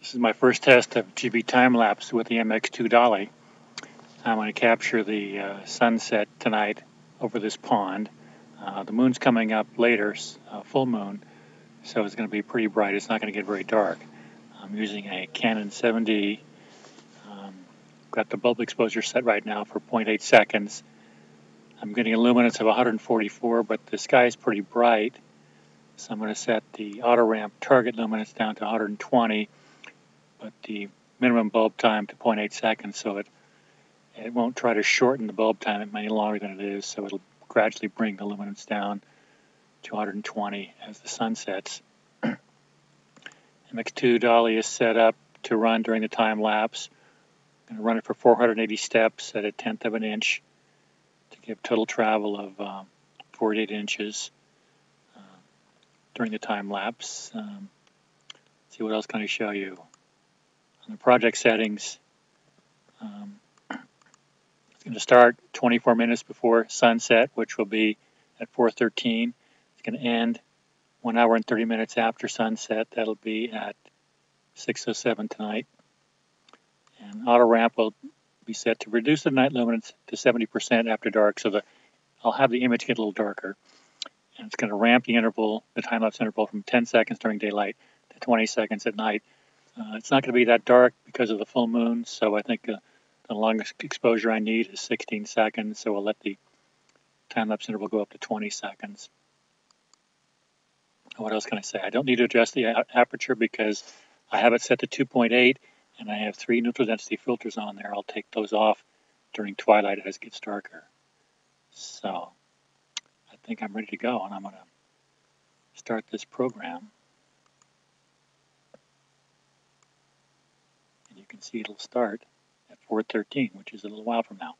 This is my first test of GBTimelapse with the MX2 Dolly. I'm going to capture the sunset tonight over this pond. The moon's coming up later, full moon, so it's going to be pretty bright. It's not going to get very dark. I'm using a Canon 7D. Got the bulb exposure set right now for 0.8 seconds. I'm getting a luminance of 144, but the sky is pretty bright, so I'm going to set the auto ramp target luminance down to 120, but the minimum bulb time to 0.8 seconds, so it won't try to shorten the bulb time any longer than it is, so it'll gradually bring the luminance down to 120 as the sun sets. MX2 Dolly is set up to run during the time lapse. I'm going to run it for 480 steps at 1/10 of an inch to give total travel of 48 inches during the time lapse. See what else can I show you. On the project settings, it's going to start 24 minutes before sunset, which will be at 4:13. It's going to end 1 hour and 30 minutes after sunset. That'll be at 6:07 tonight. And auto ramp will be set to reduce the night luminance to 70% after dark, so that I'll have the image get a little darker. And it's going to ramp the interval, the time-lapse interval, from 10 seconds during daylight to 20 seconds at night. It's not going to be that dark because of the full moon, so I think the longest exposure I need is 16 seconds, so we'll let the time-lapse interval go up to 20 seconds. What else can I say? I don't need to adjust the aperture because I have it set to 2.8, and I have 3 neutral density filters on there. I'll take those off during twilight as it gets darker. So I think I'm ready to go, and I'm going to start this program. And you can see it'll start at 4:13, which is a little while from now.